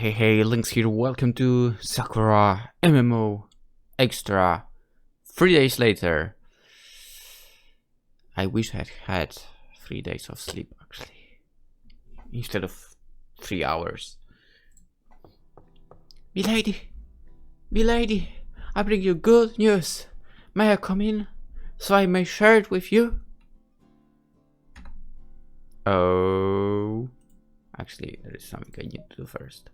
Hey, Lynx here, welcome to Sakura MMO Extra. 3 days later. I wish I had 3 days of sleep actually, instead of 3 hours. Milady, I bring you good news. May I come in, so I may share it with you? Oh, actually there is something I need to do first.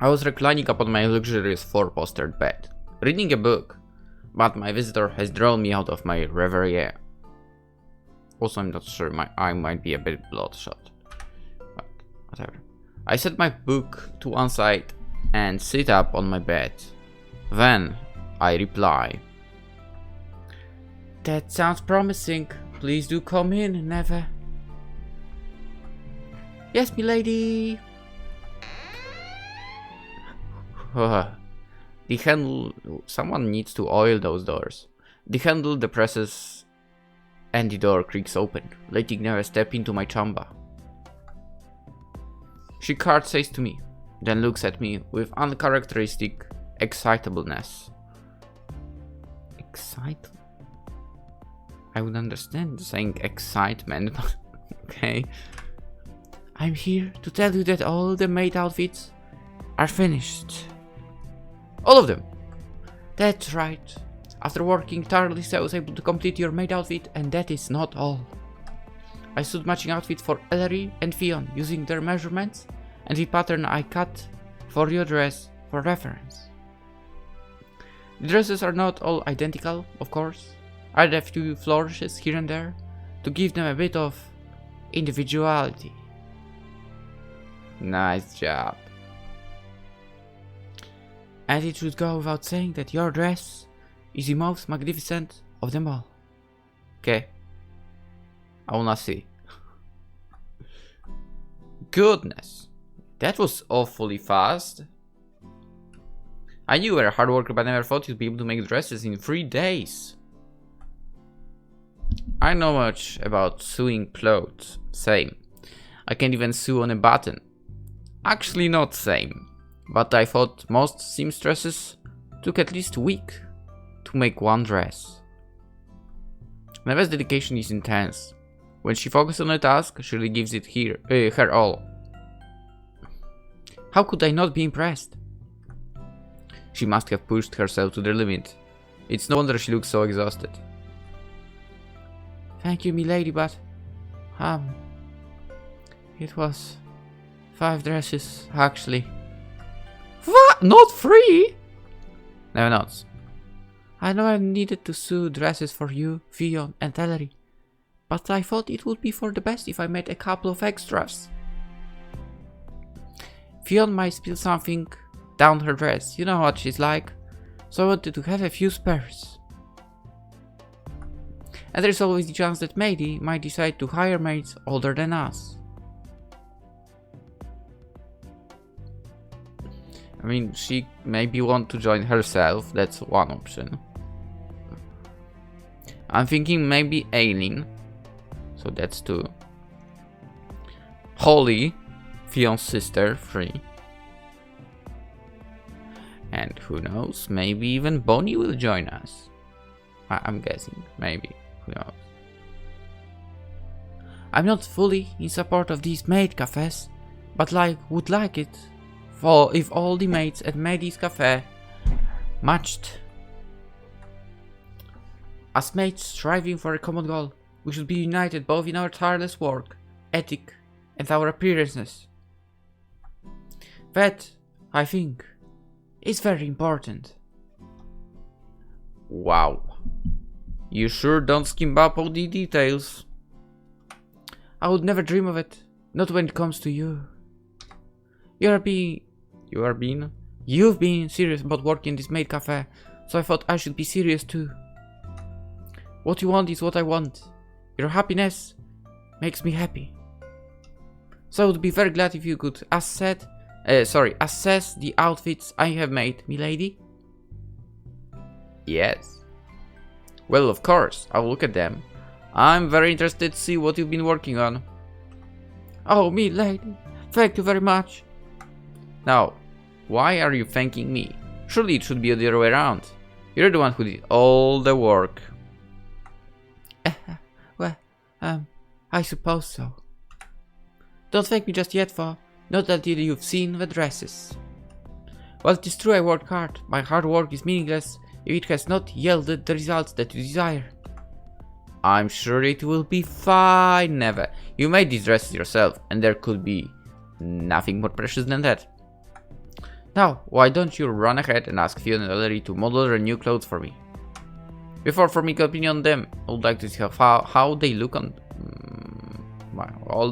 I was reclining upon my luxurious four-postered bed, reading a book, but my visitor has drawn me out of my reverie. Also, I'm not sure, my eye might be a bit bloodshot, but whatever. I set my book to one side and sit up on my bed. Then I reply. That sounds promising. Please do come in, Never. Yes, milady. The handle... Someone needs to oil those doors. The handle depresses and the door creaks open, letting Neva step into my chamber. She curtsies to me, then looks at me with uncharacteristic excitableness. Excite? I would understand saying excitement, but okay. I'm here to tell you that all the maid outfits are finished. All of them. That's right. After working tirelessly, I was able to complete your maid outfit, and that is not all. I sewed matching outfits for Ellery and Fion using their measurements and the pattern I cut for your dress for reference. The dresses are not all identical, of course. I added a few flourishes here and there to give them a bit of individuality. Nice job. And it should go without saying that your dress is the most magnificent of them all. Okay. I wanna see. Goodness. That was awfully fast. I knew you were a hard worker, but I never thought you'd be able to make dresses in 3 days. I know much about sewing clothes. Same. I can't even sew on a button. Actually not same. But I thought most seamstresses took at least a week to make one dress. Neva's dedication is intense. When she focuses on a task, she really gives it her all. How could I not be impressed? She must have pushed herself to the limit. It's no wonder she looks so exhausted. Thank you, milady, but... It was 5 dresses, actually. What? Not 3? Never nods. I know I needed to sew dresses for you, Fion, and Ellery, but I thought it would be for the best if I made a couple of extras. Fion might spill something down her dress, you know what she's like, so I wanted to have a few spares. And there's always the chance that Maidie might decide to hire maids older than us. I mean, she maybe want to join herself, that's one option. I'm thinking maybe Aileen, so that's 2. Holly, Fion's sister, 3. And who knows, maybe even Bonnie will join us. I'm guessing, maybe, who knows. I'm not fully in support of these maid cafes, but would like it for if all the maids at Maid Café matched. As maids striving for a common goal, we should be united both in our tireless work, ethic, and our appearances. That, I think, is very important. Wow. You sure don't skim up all the details. I would never dream of it, not when it comes to you. You've been serious about working in this Maid Café, so I thought I should be serious too. What you want is what I want. Your happiness makes me happy. So I would be very glad if you could assess the outfits I have made, milady. Yes. Well, of course, I'll look at them. I'm very interested to see what you've been working on. Oh, me, lady. Thank you very much. Now, why are you thanking me? Surely it should be the other way around. You're the one who did all the work. Well, I suppose so. Don't thank me just yet, for not until you've seen the dresses. Well, it is true I worked hard. My hard work is meaningless if it has not yielded the results that you desire. I'm sure it will be fine, Never. You made these dresses yourself, and there could be nothing more precious than that. Now, why don't you run ahead and ask Fiona and Ellery to model their new clothes for me? Before forming an opinion on them, I would like to see how they look on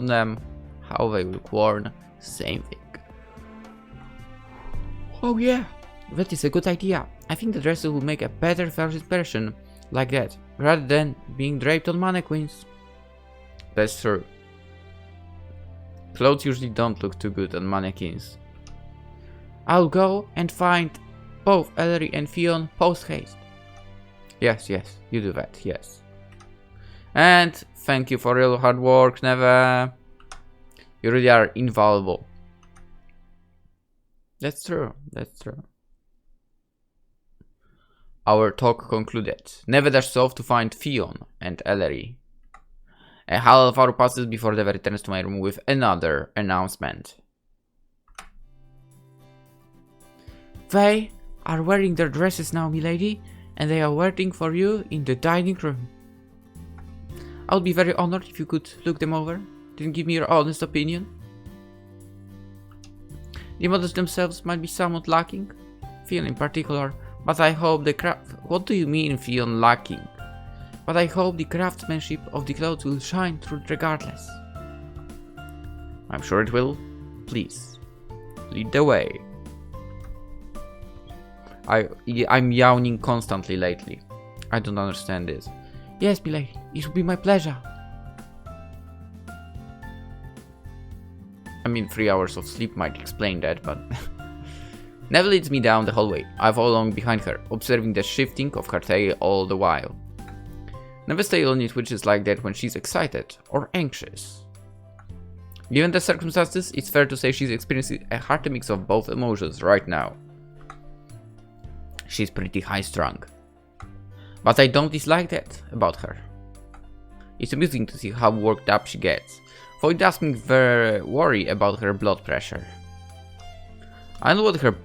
them, how they look worn, same thing. Oh yeah, that is a good idea. I think the dresses will make a better first impression like that, rather than being draped on mannequins. That's true. Clothes usually don't look too good on mannequins. I'll go and find both Ellery and Fiona post-haste. Yes, you do that, yes. And thank you for your hard work, Neve. You really are invaluable. That's true. Our talk concluded. Neve dashed off to find Fiona and Ellery. A half hour passes before Neve returns to my room with another announcement. They are wearing their dresses now, milady, and they are waiting for you in the dining room. I would be very honored if you could look them over, then give me your honest opinion. The models themselves might be somewhat lacking, Fiona in particular, but I hope the What do you mean, Fiona lacking? But I hope the craftsmanship of the clothes will shine through regardless. I'm sure it will. Please, lead the way. I'm yawning constantly lately. I don't understand this. Yes, milady, it will be my pleasure. I mean, 3 hours of sleep might explain that, but... Neve leads me down the hallway. I follow along behind her, observing the shifting of her tail all the while. Neve's tail only twitches like that when she's excited or anxious. Given the circumstances, it's fair to say she's experiencing a hearty mix of both emotions right now. She's pretty high-strung. But I don't dislike that about her. It's amusing to see how worked up she gets, for it does me very worry about her blood pressure. I don't want her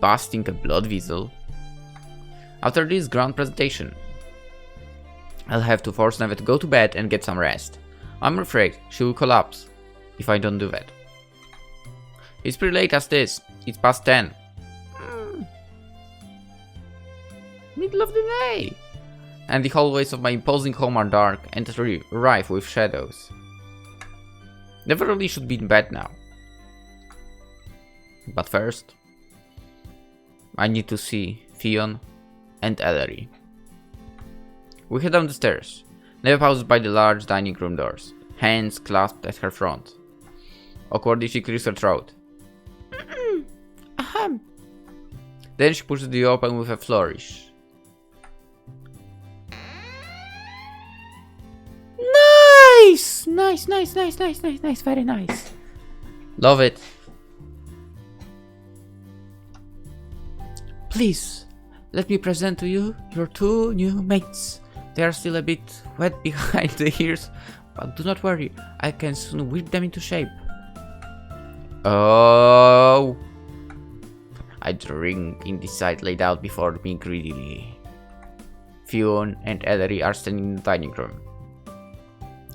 busting a blood vessel. After this grand presentation, I'll have to force Neve to go to bed and get some rest. I'm afraid she will collapse if I don't do that. It's pretty late as this. It's past 10. Middle of the day. And the hallways of my imposing home are dark and rife with shadows. Neve really should be in bed now. But first, I need to see Fiona and Ellery. We head down the stairs. Neve pauses by the large dining room doors, hands clasped at her front. Awkwardly she clears her throat. Ahem. Then she pushes the door open with a flourish. Nice, very nice. Love it. Please, let me present to you your two new mates. They are still a bit wet behind the ears, but do not worry, I can soon whip them into shape. Oh! I drink indecidedly laid out before me greedily. Fiona and Ellery are standing in the dining room,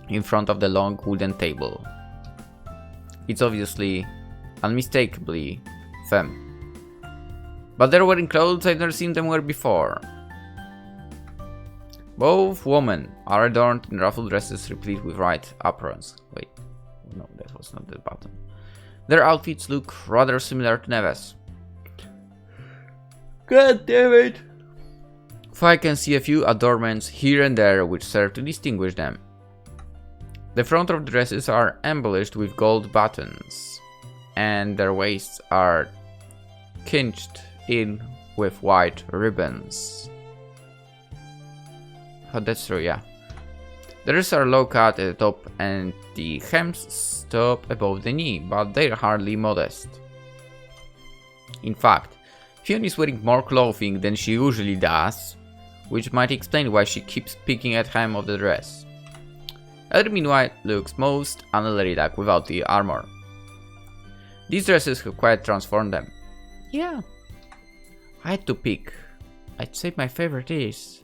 in front of the long wooden table. It's obviously, unmistakably, them. But they're wearing clothes I've never seen them wear before. Both women are adorned in ruffled dresses replete with white aprons. Wait, no, that was not the button. Their outfits look rather similar to Neve's. God damn it! For I can see a few adornments here and there which serve to distinguish them. The front of the dresses are embellished with gold buttons, and their waists are cinched in with white ribbons. Oh, that's true, yeah. The wrists are low cut at the top and the hems stop above the knee, but they're hardly modest. In fact, Fiona is wearing more clothing than she usually does, which might explain why she keeps picking at hem of the dress. Elder meanwhile looks most unladylike without the armor. These dresses have quite transformed them. Yeah, I had to pick. I'd say my favorite is...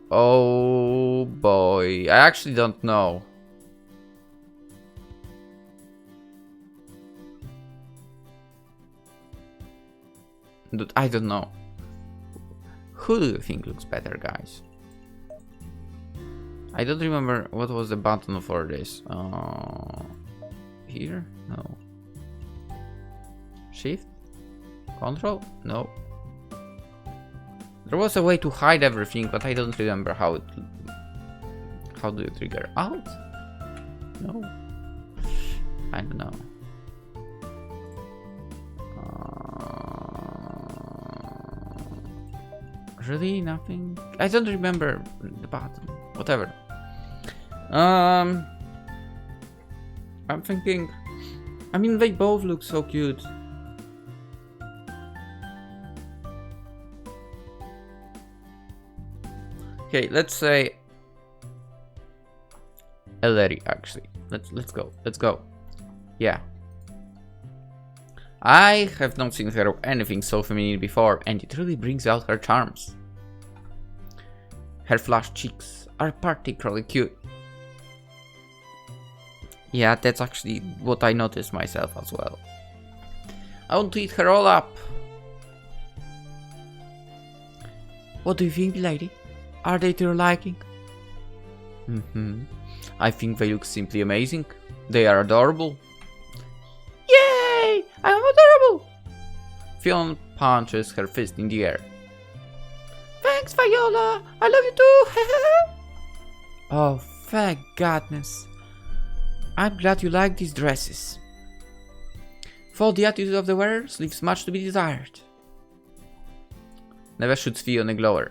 Oh boy, I actually don't know. Dude, I don't know. Who do you think looks better, guys? I don't remember what was the button for this. Here? No. Shift? Control? No. There was a way to hide everything, but I don't remember how it... How do you trigger? Alt? No. I don't know. Really? Nothing? I don't remember the button. Whatever. I'm thinking... I mean, they both look so cute. Okay, let's say... Ellery, actually. Let's go. Yeah. I have not seen her anything so feminine before, and it really brings out her charms. Her flushed cheeks are particularly cute. Yeah, that's actually what I noticed myself as well. I want to eat her all up. What do you think, lady? Are they to your liking? I think they look simply amazing. They are adorable. Yay! I'm adorable! Fiona punches her fist in the air. Thanks, Viola! I love you too! Oh, thank goodness. I'm glad you like these dresses. For the attitude of the wearers leaves much to be desired. Never shoots Fiona a glower.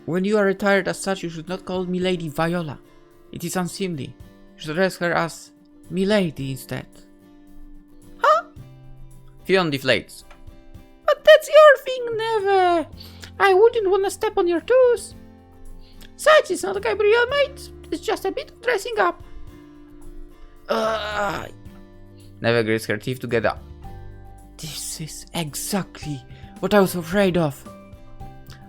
When you are retired as such, you should not call me Lady Viola. It is unseemly. You should address her as Milady instead. Huh? Fiona deflates. But that's your thing, never. I wouldn't want to step on your toes. Besides, it's not a Gabriel, mate. It's just a bit of dressing up. Never grits her teeth together. This is exactly what I was afraid of.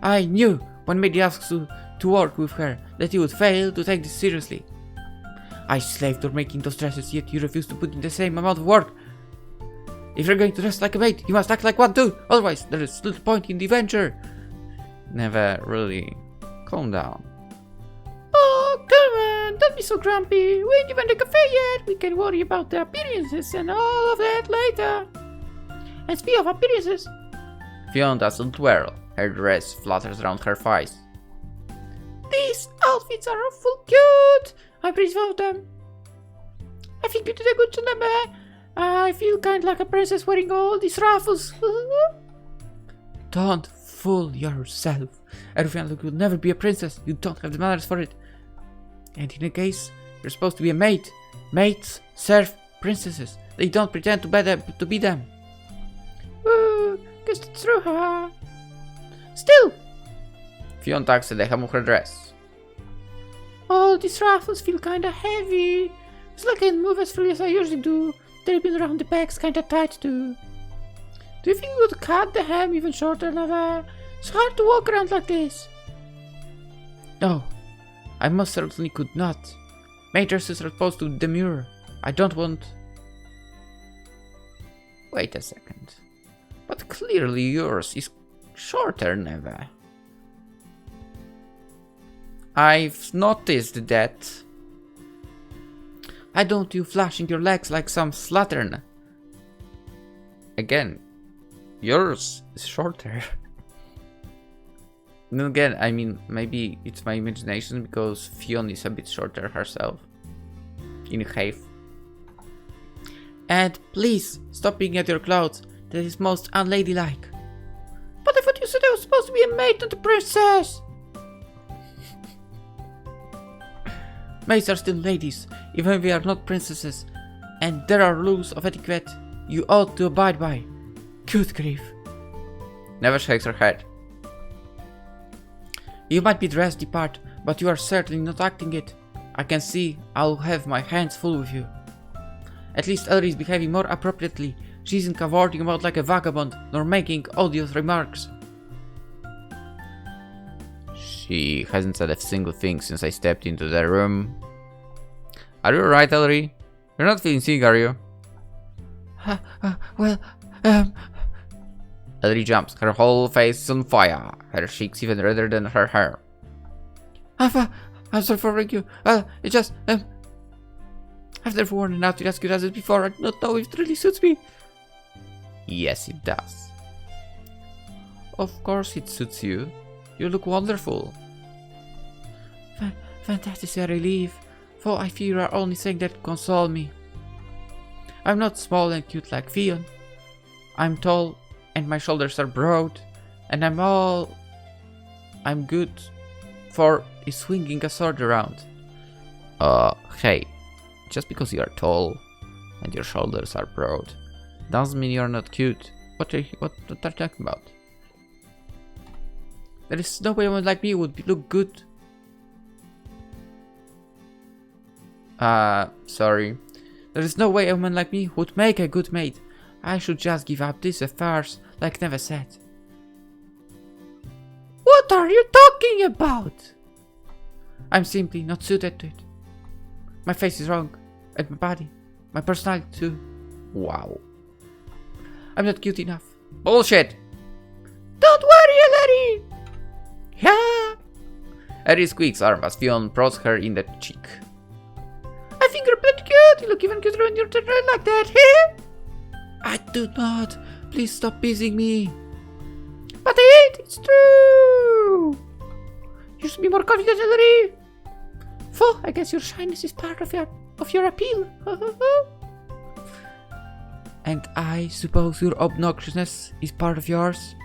I knew when Maid asked you to work with her that you would fail to take this seriously. I slaved for making those dresses, yet you refused to put in the same amount of work. If you're going to dress like a maid, you must act like one too. Otherwise, there is little point in the venture. Never really. Calm down. Oh, come on, don't be so grumpy. We ain't even the cafe yet. We can worry about the appearances and all of that later. And speaking of appearances, Fiona doesn't twirl. Her dress flutters around her thighs. These outfits are awful cute. I praise of them. I think you did a good job. I feel kind of like a princess wearing all these ruffles. Don't fool yourself. Everyone look, you'll never be a princess. You don't have the manners for it. And in a case, you're supposed to be a maid. Maids serve princesses. They don't pretend to be them. Guess that's true, huh? Still! Fiona tugs at the hem of her dress. All these ruffles feel kinda heavy. It's like I can't move as freely as I usually do. They've been around the back's kinda tight too. Do you think we would cut the hem even shorter, Nava? It's hard to walk around like this. No, I most certainly could not. Maid dresses are supposed to demure. I don't want... Wait a second. But clearly yours is shorter, Neva. I've noticed that. Why don't you flashing your legs like some slattern? Again, yours is shorter. And again, I mean, maybe it's my imagination because Fiona is a bit shorter herself. In height. And please, stop picking at your clothes. That is most unladylike. But I thought you said I was supposed to be a maid, not a princess! Maids are still ladies, even if they are not princesses. And there are rules of etiquette you ought to abide by. Good grief. Never shakes her head. You might be dressed the part, but you are certainly not acting it. I can see I'll have my hands full with you. At least Ellery is behaving more appropriately. She isn't cavorting about like a vagabond, nor making odious remarks. She hasn't said a single thing since I stepped into the room. Are you alright, Ellery? You're not feeling sick, are you? Ellery jumps. Her whole face is on fire. Her cheeks even redder than her hair. I'm sorry for you. It just... I've never worn an outfit as good as this before. I do not know if it really suits me. Yes, it does. Of course it suits you. You look wonderful. Fantastic, a relief. For I fear you are only saying that to console me. I'm not small and cute like Fion. I'm tall and my shoulders are broad. And I'm good for is swinging a sword around. Hey. Just because you are tall and your shoulders are broad doesn't mean you're not cute. What are you talking about? There is no way a woman like me would look good. Sorry. There is no way a woman like me would make a good maid. I should just give up this affairs like Never said. What are you talking about? I'm simply not suited to it. My face is wrong. And my body. My personality too. Wow. I'm not cute enough. Bullshit! Don't worry, Ellery! Yeah! Ellery squeaks arm as Fion prods her in the cheek. I think you're pretty cute. You look even cuter when you're turned red like that. I do not. Please stop teasing me. But I ain't. It's true. You should be more confident, Ellery. Phew, I guess your shyness is part of your appeal. And I suppose your obnoxiousness is part of yours?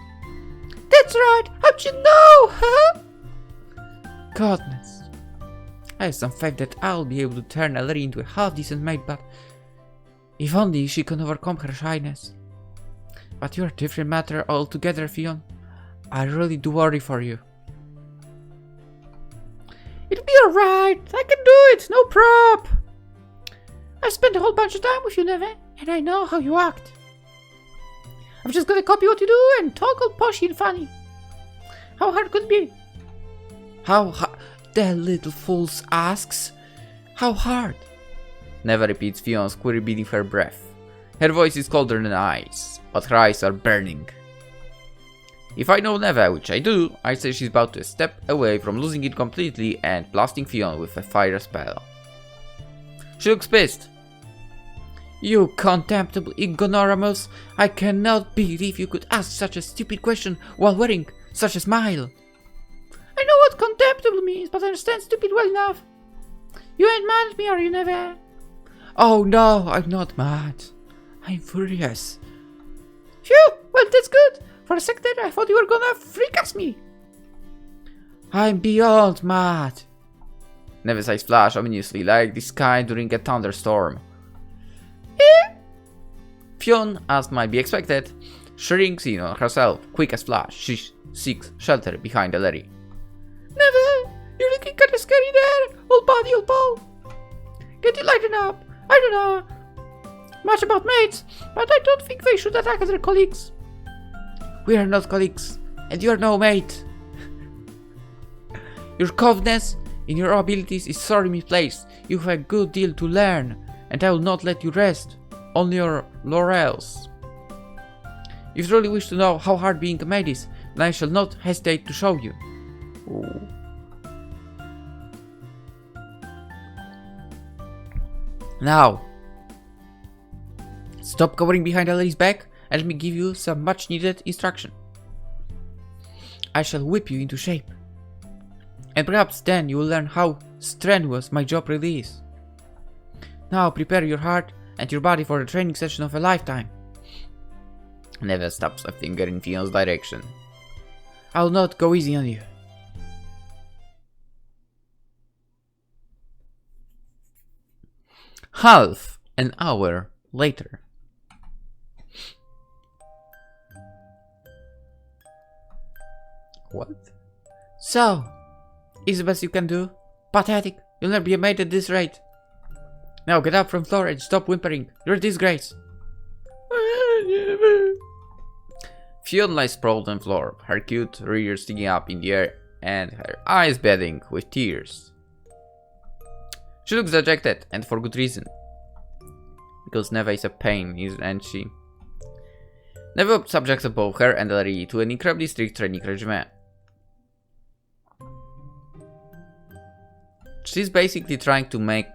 That's right! How'd you know, huh? Goodness. I have some faith that I'll be able to turn Ellery into a half-decent maid, but if only she can overcome her shyness. But you're a different matter altogether, Fion. I really do worry for you. It'll be alright. I can do it. No prob. I've spent a whole bunch of time with you, Neve, and I know how you act. I'm just gonna copy what you do and talk all poshy and funny. How hard could it be? How hard? The little fool asks. How hard? Neve repeats Fion's query beneath her breath. Her voice is colder than ice, but her eyes are burning. If I know Neve, which I do, I'd say she's about to step away from losing it completely and blasting Fion with a fire spell. She looks pissed. You contemptible ignoramus! I cannot believe you could ask such a stupid question while wearing such a smile. I know what contemptible means, but I understand stupid well enough. You ain't mad at me, are you, Neve? Oh no, I'm not mad. I'm furious. Phew, well that's good. For a second I thought you were gonna freak me. I'm beyond mad. Neve's eyes flash ominously like the sky during a thunderstorm. Fion, as might be expected, shrinks in on herself, quick as flash. She seeks shelter behind Ellery. Neve, you're looking kinda scary there, old body, old ball. Can you lighten up? I don't know much about maids, but I don't think they should attack their colleagues. We are not colleagues, and you are no mate. Your confidence in your abilities is sorely misplaced. You have a good deal to learn, and I will not let you rest on your laurels. If you really wish to know how hard being a maid is, then I shall not hesitate to show you. Ooh. Now, stop covering behind Ellery's back and let me give you some much needed instruction. I shall whip you into shape. And perhaps then you will learn how strenuous my job really is. Now prepare your heart and your body for the training session of a lifetime. Never stops a finger in Fion's direction. I'll not go easy on you. Half an hour later. What? So, is the best you can do? Pathetic. You'll never be a maid at this rate. Now get up from the floor and stop whimpering. You're a disgrace. Fiona lies sprawled on the floor, her cute rear sticking up in the air and her eyes bedding with tears. She looks dejected, and for good reason. Because Neva is a pain, isn't she? Neva subjects both her and Larry to an incredibly strict training regime. She's basically trying to make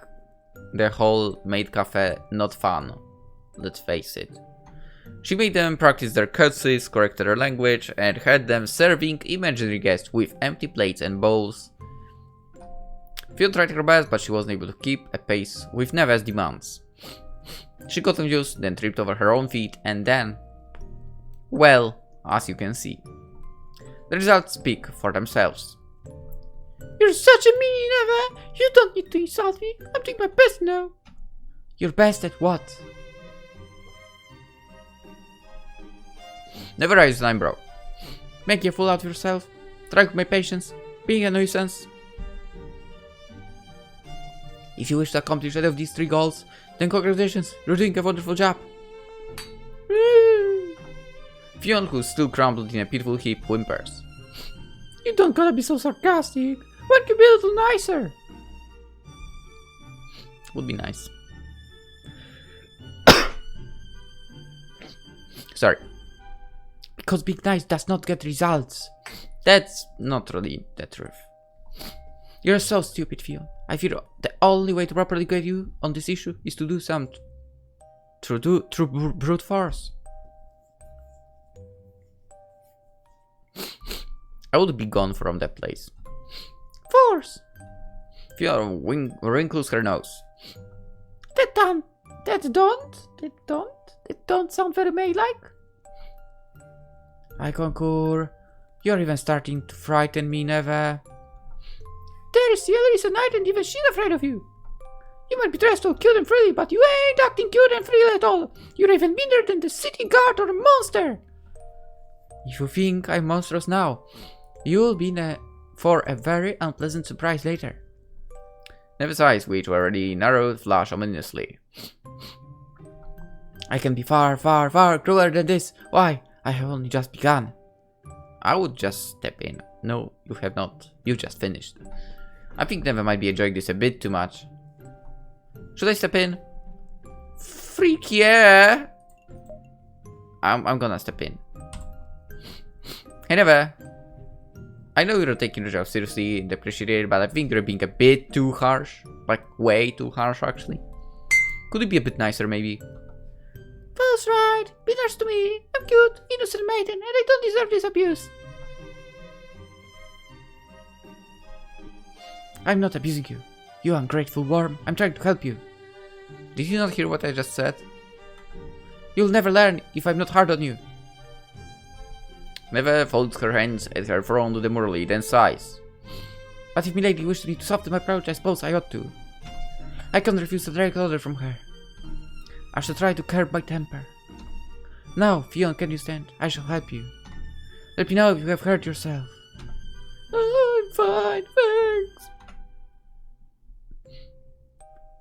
the whole Maid Café not fun. Let's face it. She made them practice their curses, corrected their language, and had them serving imaginary guests with empty plates and bowls. Fiona tried her best, but she wasn't able to keep a pace with Neva's demands. She got confused, then tripped over her own feet, and then... well, as you can see. The results speak for themselves. You're such a meanie, Neva! You don't need to insult me. I'm doing my best now. Your best at what? Never raised an eyebrow. Make a fool out of yourself. Try with my patience. Being a nuisance. If you wish to accomplish any of these 3 goals, then congratulations, you're doing a wonderful job. Fiona, who's still crumpled in a pitiful heap, whimpers. You don't gotta be so sarcastic. Why can't you be a little nicer? Would be nice. Sorry. Because being nice does not get results. That's not really the truth. You're so stupid, Fiona. I feel the only way to properly get you on this issue is to do some through brute force. I would be gone from that place. Force! Fiona wrinkles her nose. That don't sound very maid-like. I concur. You're even starting to frighten me, Neva. There's Yuri is a knight and even she's afraid of you. You might be dressed all cute and freely, but you ain't acting cute and freely at all. You're even meaner than the city guard or a monster. If you think I'm monstrous now, you'll be for a very unpleasant surprise later. Neva's eyes, which were already narrowed, flash ominously. I can be far, far, far crueler than this. Why? I have only just begun. I would just step in. No, you have not. You just finished. I think Neva might be enjoying this a bit too much. Should I step in? Freak yeah! I'm gonna step in. Hey Neva. I know you're taking your job seriously and appreciate it, but I think you're being a bit too harsh. Like, way too harsh, actually. Could you be a bit nicer, maybe? That's right. Be nice to me. I'm cute, innocent maiden, and I don't deserve this abuse. I'm not abusing you. You ungrateful worm. I'm trying to help you. Did you not hear what I just said? You'll never learn if I'm not hard on you. Neva folds her hands at her throne demurely, then sighs. But if milady wished me to soften my approach, I suppose I ought to. I can't refuse a direct order from her. I shall try to curb my temper. Now, Fiona, can you stand? I shall help you. Let me know if you have hurt yourself. Oh, I'm fine, thanks.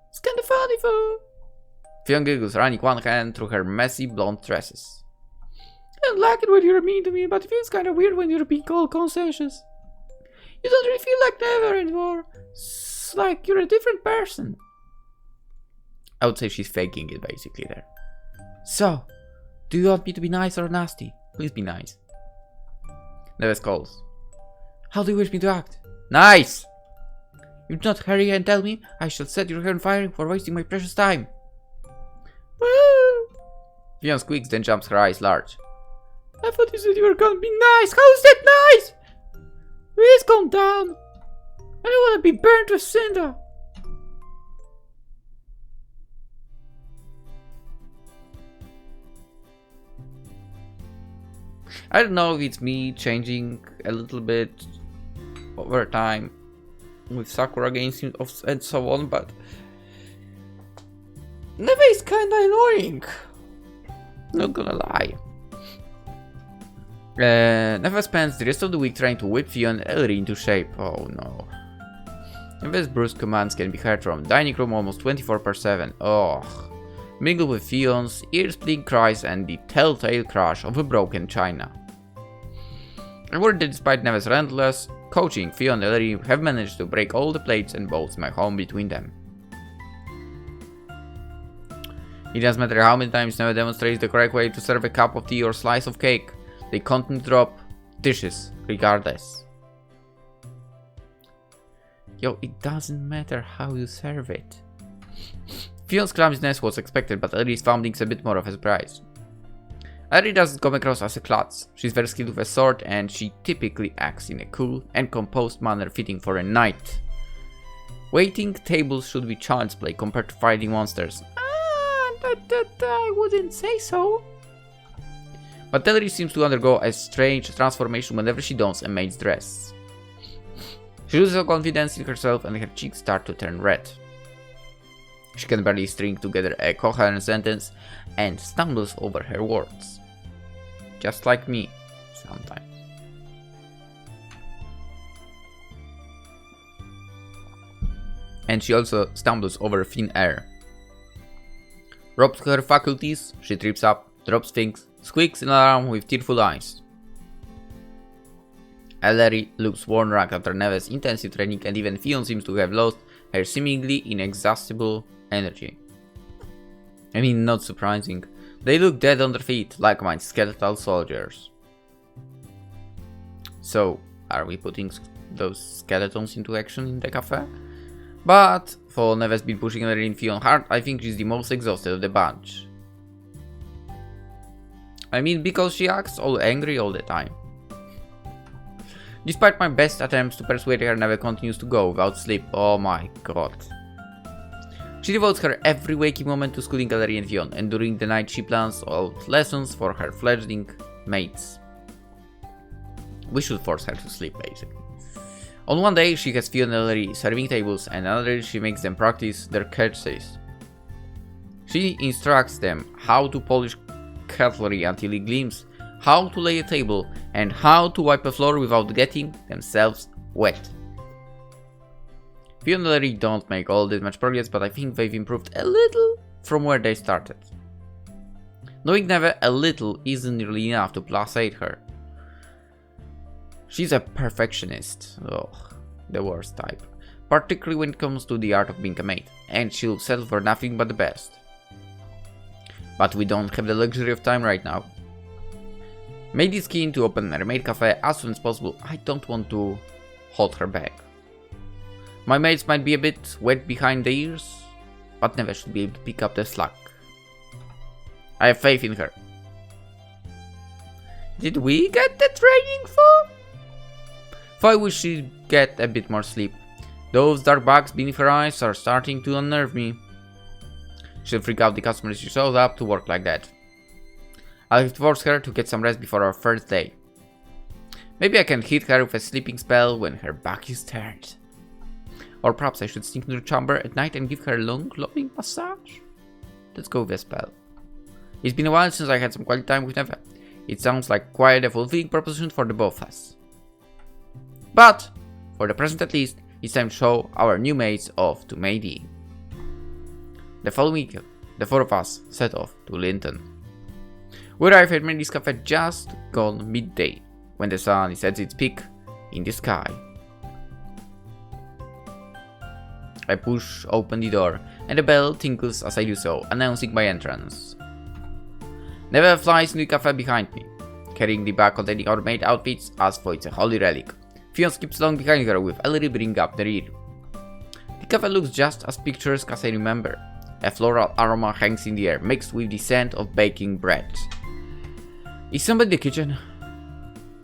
It's kinda funny, though. Fiona giggles, running one hand through her messy blonde tresses. I don't like it when you're mean to me, but it feels kinda weird when you're being all conscientious. You don't really feel like Neva anymore. It's like you're a different person. I would say she's faking it basically there. So, do you want me to be nice or nasty? Please be nice. Neva calls. How do you wish me to act? Nice! You do not hurry and tell me, I shall set your hair on fire for wasting my precious time. Woo! Fiona squeaks, then jumps, her eyes large. I thought you said you were gonna be nice. How is that nice? Please calm down. I don't want to be burnt with cinder. I don't know if it's me changing a little bit over time with Sakura games and so on, but Neve is kinda annoying. Not gonna lie. Neve spends the rest of the week trying to whip Fion and Ellery into shape. Oh no. Neve's brusque commands can be heard from the dining room almost 24/7. Ugh. Mingle with Fion's ear-splitting cries and the telltale crash of a broken china. I worry that despite Neve's relentless coaching, Fion and Ellery have managed to break all the plates and bowls in my home between them. It doesn't matter how many times Neve demonstrates the correct way to serve a cup of tea or slice of cake, they continue to drop dishes regardless. Yo, it doesn't matter how you serve it. Fion's clumsiness was expected, but Ellery's founding's a bit more of a surprise. Ellery doesn't come across as a klutz. She's very skilled with a sword, and she typically acts in a cool and composed manner fitting for a knight. Waiting tables should be child's play compared to fighting monsters. I wouldn't say so. But Ellery seems to undergo a strange transformation whenever she dons a maid's dress. She loses confidence in herself and her cheeks start to turn red. She can barely string together a coherent sentence and stumbles over her words. Just like me, sometimes. And she also stumbles over thin air. Robbed her faculties, she trips up, drops things, squeaks in alarm with tearful eyes. Ellery looks worn-ragged after Neve's intensive training, and even Fion seems to have lost her seemingly inexhaustible energy. I mean, not surprising. They look dead on their feet, like my skeletal soldiers. So, are we putting those skeletons into action in the cafe? But, for Neve's been pushing Ellery and Fion hard, I think she's the most exhausted of the bunch. I mean, because she acts all angry all the time. Despite my best attempts to persuade her, Neve continues to go without sleep. Oh my god. She devotes her every waking moment to schooling Ellery and Fion, and during the night she plans out lessons for her fledgling mates. We should force her to sleep, basically. On one day, she has Fion and Ellery serving tables, and another she makes them practice their curtsies. She instructs them how to polish cutlery until it gleams, how to lay a table, and how to wipe a floor without getting themselves wet. Fion and Ellery don't make all that much progress, but I think they've improved a little from where they started. Knowing Neve a little isn't really enough to placate her. She's a perfectionist, the worst type, particularly when it comes to the art of being a maid, and she'll settle for nothing but the best. But we don't have the luxury of time right now. Maid is keen to open her Maid Café as soon as possible. I don't want to hold her back. My maids might be a bit wet behind the ears, but Neve should be able to pick up the slack. I have faith in her. Did we get the training for? I wish she'd get a bit more sleep. Those dark bags beneath her eyes are starting to unnerve me. She'll freak out the customers she shows up to work like that. I'll have to force her to get some rest before our first day. Maybe I can hit her with a sleeping spell when her back is turned. Or perhaps I should sneak into the chamber at night and give her a long, loving massage. Let's go with a spell. It's been a while since I had some quality time with Neve. It sounds like quite a fulfilling proposition for the both of us. But, for the present at least, it's time to show our new maids off to Maidie. The following week, the four of us set off to Linton. We arrive at Maidie's Cafe just gone midday, when the sun is at its peak in the sky. I push open the door, and the bell tinkles as I do so, announcing my entrance. Neve flies into the cafe behind me, carrying the bag containing our maid outfits as though it's a holy relic. Fion skips along behind her with Ellery bringing up the rear. The cafe looks just as picturesque as I remember. A floral aroma hangs in the air, mixed with the scent of baking bread. Is somebody in the kitchen?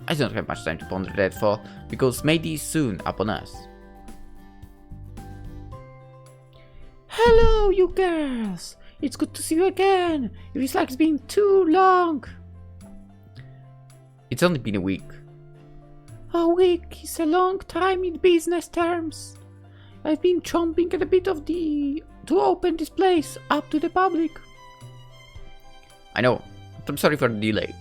I don't have much time to ponder that thought, because Maidie is soon upon us. Hello, you girls! It's good to see you again! It feels like it's been too long! It's only been a week. A week is a long time in business terms. I've been chomping at a bit to open this place up to the public. I know, but I'm sorry for the delay.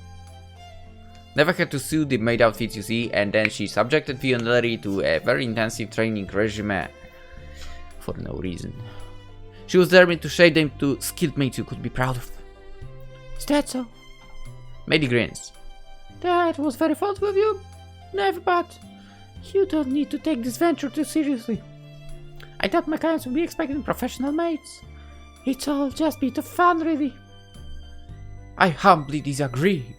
Never had to sew the maid outfits you see, and then she subjected Viola to a very intensive training regime for no reason. She was determined to shape them to skilled mates you could be proud of. Is that so? Maid grins. That was very thoughtful of you. Never, but you don't need to take this venture too seriously. I thought my clients would be expecting professional maids. It's all just a bit of fun, really. I humbly disagree.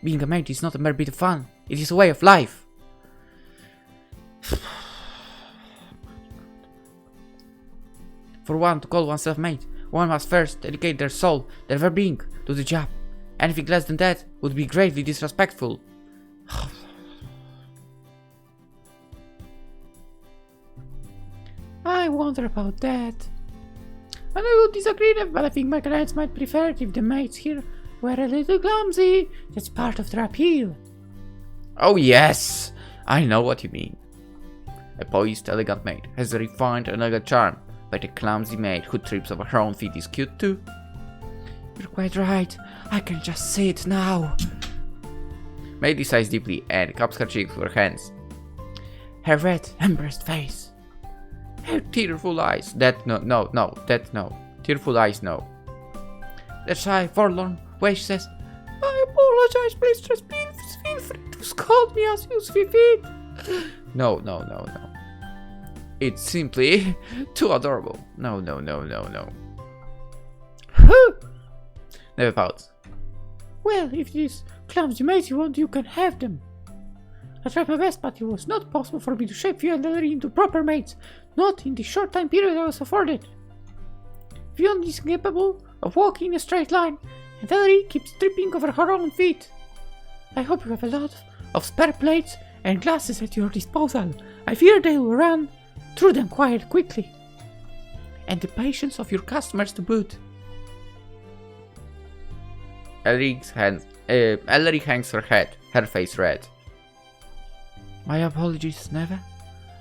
Being a maid is not a mere bit of fun. It is a way of life. For one to call oneself maid, one must first dedicate their soul, their well-being, to the job. Anything less than that would be gravely disrespectful. I wonder about that. And I would disagree, but I think my clients might prefer it if the maids here were a little clumsy. That's part of their appeal. Oh yes, I know what you mean. A poised, elegant maid has a refined and elegant charm, but a clumsy maid who trips over her own feet is cute too. You're quite right. I can just see it now. Maid sighs deeply and cups her cheeks with her hands. Her red, embarrassed face. Her tearful eyes. Tearful eyes, no. That shy, forlorn way she says, I apologize, please just feel free to scold me as you see fit. No. It's simply too adorable. No. Never pouts. Well, if these clumsy maids you want, you can have them. I tried my best, but it was not possible for me to shape Viola into proper maids, not in the short time period I was afforded. Viola is incapable of walking in a straight line, and Ellery keeps tripping over her own feet. I hope you have a lot of spare plates and glasses at your disposal. I fear they will run through them quite quickly. And the patience of your customers to boot. Ellery hangs her head, her face red. My apologies, Neva.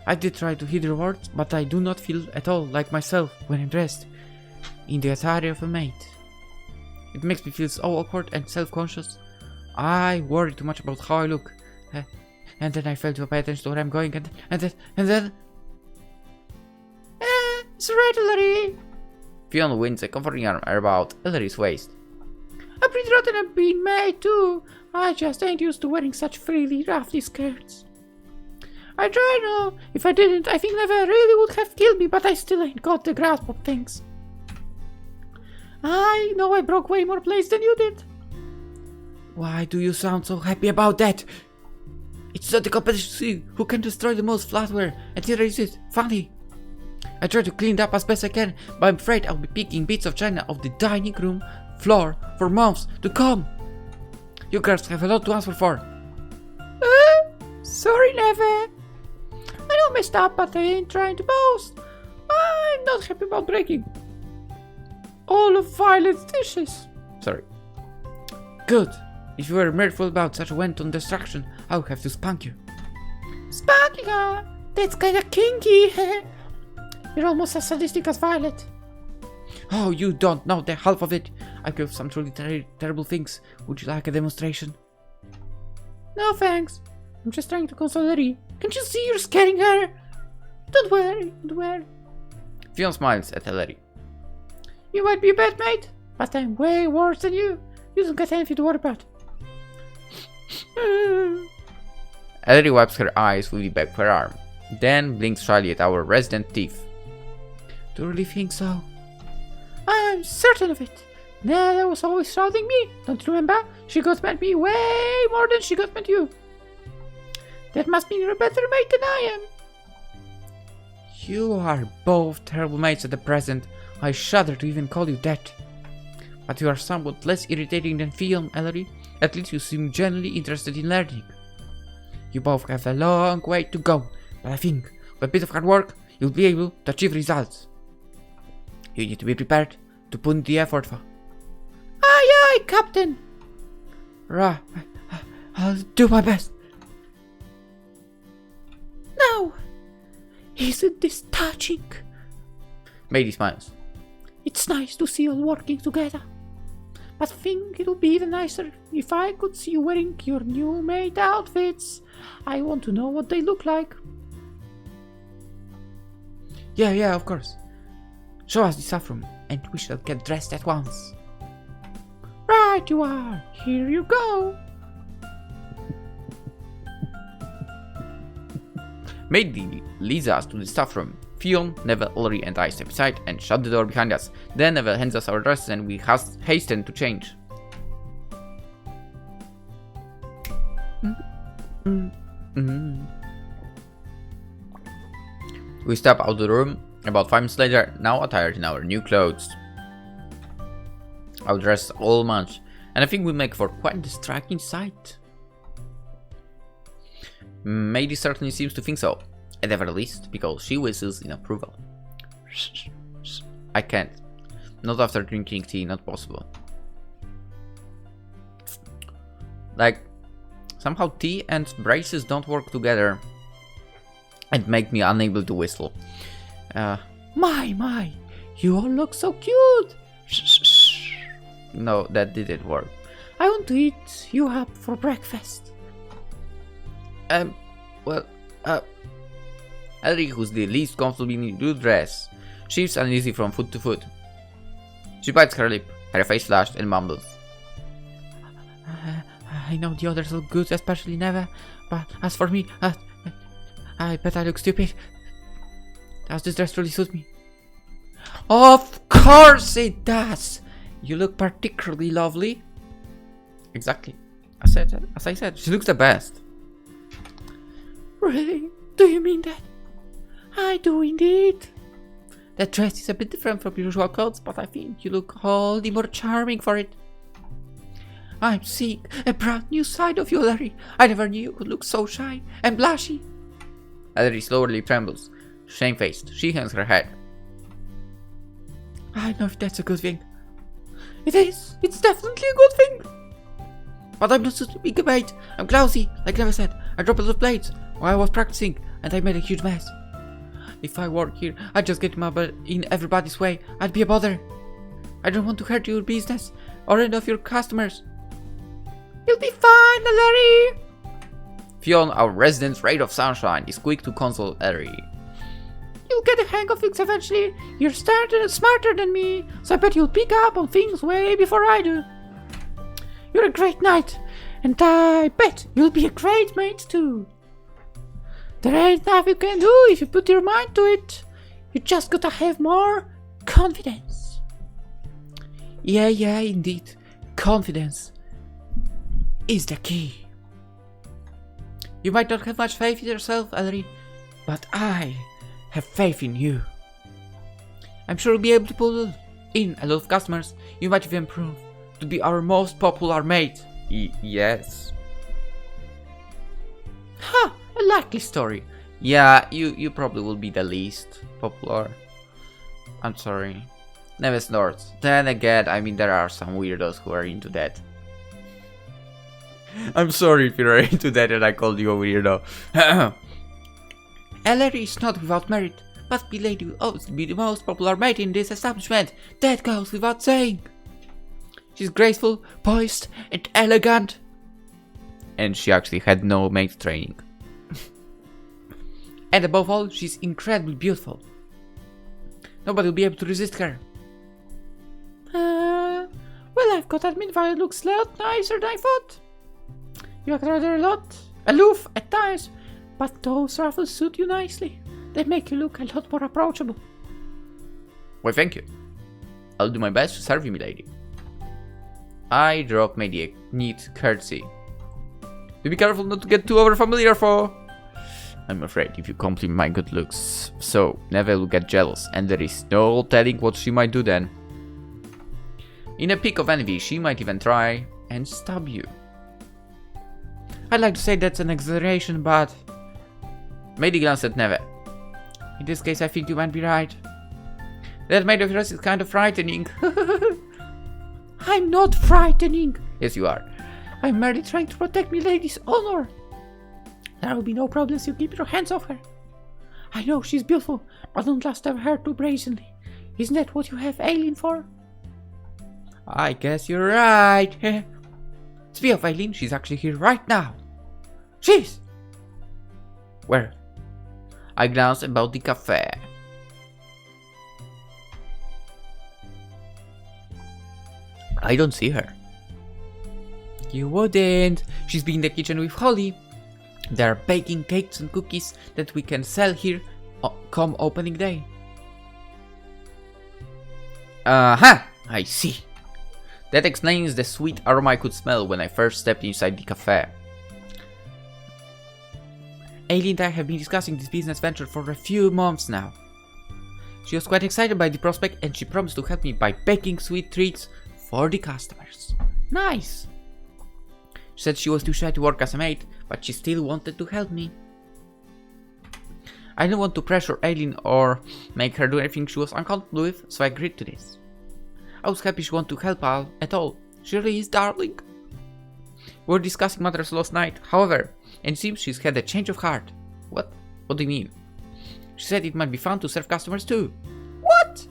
I did try to heed your words, but I do not feel at all like myself when I'm dressed in the attire of a maid. It makes me feel so awkward and self-conscious. I worry too much about how I look. And then I fail to pay attention to where I'm going, and then... It's right, Ellery. Fiona winds a comforting arm about Ellery's waist. I'm pretty rotten at being maid too. I just ain't used to wearing such frilly, ruffly skirts. I try now. If I didn't, I think Neva really would have killed me, but I still ain't got the grasp of things. I know I broke way more plates than you did. Why do you sound so happy about that? It's not a competition to see who can destroy the most flatware, and here is it, funny. I try to clean it up as best I can, but I'm afraid I'll be picking bits of china off the dining room floor for months to come. You girls have a lot to answer for. Sorry, Neva. I know I messed up, but I ain't trying to boast. I'm not happy about breaking all of Violet's dishes. Sorry. Good. If you were mirthful about such a wanton destruction, I'll have to spank you. Spanking her? That's kinda kinky. You're almost as sadistic as Violet. Oh, you don't know the half of it. I could have some truly terrible things. Would you like a demonstration? No thanks. I'm just trying to console Yuri. Can't you see you're scaring her? Don't worry. Fiona smiles at Ellery. You might be a bad mate, but I'm way worse than you. You don't get anything to worry about. Ellery wipes her eyes with the back of her arm, then blinks shyly at our resident thief. Do you really think so? I'm certain of it. Nella was always shouting me. Don't you remember? She got mad at me way more than she got mad at you. That must mean you're a better mate than I am. You are both terrible mates at the present. I shudder to even call you that. But you are somewhat less irritating than Fiona, Ellery. At least you seem genuinely interested in learning. You both have a long way to go, but I think with a bit of hard work, you'll be able to achieve results. You need to be prepared to put in the effort for. Aye, Captain. I'll do my best. Now, isn't this touching? Maid smiles. It's nice to see you all working together. But I think it would be even nicer if I could see you wearing your new maid outfits. I want to know what they look like. Yeah, of course. Show us the staff room, and we shall get dressed at once. Right you are. Here you go. Maid leads us to the staff room. Fionn, Neville, Ulrich, and I step aside and shut the door behind us. Then Neville hands us our dresses and we hasten to change. We step out of the room. About 5 minutes later, now attired in our new clothes. Our dresses all match, and I think we make for quite a striking sight. Maid certainly seems to think so, at the very least, because she whistles in approval. I can't. Not after drinking tea, not possible. Like, somehow tea and braces don't work together and make me unable to whistle. My, you all look so cute. No, that didn't work. I want to eat you up for breakfast. Ellie, who's the least comfortable in the new dress, shifts uneasy from foot to foot. She bites her lip, her face flushed, and mumbles. I know the others look good, especially Neva, but as for me, I bet I look stupid. Does this dress really suit me? Of course it does! You look particularly lovely. Exactly. As I said, she looks the best. Really? Do you mean that? I do indeed. That dress is a bit different from usual clothes, but I think you look all the more charming for it. I'm seeing a brand new side of you, Larry. I never knew you could look so shy and blushy. Ellery slowly trembles. Shamefaced, she hangs her head. I don't know if that's a good thing. It is. It's definitely a good thing. But I'm not such a big mate. I'm clumsy, like Neva said. I dropped a lot of plates while I was practicing, and I made a huge mess. If I work here, I'd just get in everybody's way. I'd be a bother. I don't want to hurt your business or any of your customers. You'll be fine, Larry. Fionn, our resident ray of sunshine, is quick to console Ellery. You'll get the hang of things eventually. You're smarter than me, so I bet you'll pick up on things way before I do. You're a great knight, and I bet you'll be a great mate too. There ain't nothing you can do if you put your mind to it. You just gotta have more confidence. Yeah, indeed. Confidence is the key. You might not have much faith in yourself, Ellery, but I have faith in you. I'm sure you'll be able to pull in a lot of customers. You might even prove to be our most popular mate. Yes. Ha! A likely story. Yeah, you probably will be the least popular. I'm sorry. Never snorts. Then again, I mean, there are some weirdos who are into that. I'm sorry if you're into that and I called you a weirdo. Ellery is not without merit, but Milady will always be the most popular mate in this establishment. That goes without saying. She's graceful, poised, and elegant. And she actually had no maid training. And above all, she's incredibly beautiful. Nobody will be able to resist her. Well, I've got to admit, Viola looks a lot nicer than I thought. You act rather aloof at times, but those ruffles suit you nicely. They make you look a lot more approachable. Why, thank you. I'll do my best to serve you, milady. I drop Maid a neat curtsy. Do be careful not to get too overfamiliar, for I'm afraid if you compliment my good looks, so Neville will get jealous, and there is no telling what she might do then. In a peak of envy, she might even try and stab you. I'd like to say that's an exaggeration, but... Maid glanced at Neville. In this case, I think you might be right. That maid of yours is kind of frightening. I'm not frightening. Yes, you are. I'm merely trying to protect my lady's honor. There will be no problems, you keep your hands off her. I know she's beautiful, but don't lust over her too brazenly. Isn't that what you have Aileen for? I guess you're right. Speaking of Aileen, she's actually here right now. She's! Where? I glanced about the cafe. I don't see her. You wouldn't. She's been in the kitchen with Holly. They're baking cakes and cookies that we can sell here come opening day. Aha! I see. That explains the sweet aroma I could smell when I first stepped inside the cafe. Aileen and I have been discussing this business venture for a few months now. She was quite excited by the prospect and she promised to help me by baking sweet treats for the customers. Nice! She said she was too shy to work as a maid, but she still wanted to help me. I didn't want to pressure Aileen or make her do anything she was uncomfortable with, so I agreed to this. I was happy she wanted to help at all. She really is darling. We were discussing matters last night, however, and it seems she's had a change of heart. What? What do you mean? She said it might be fun to serve customers too. What?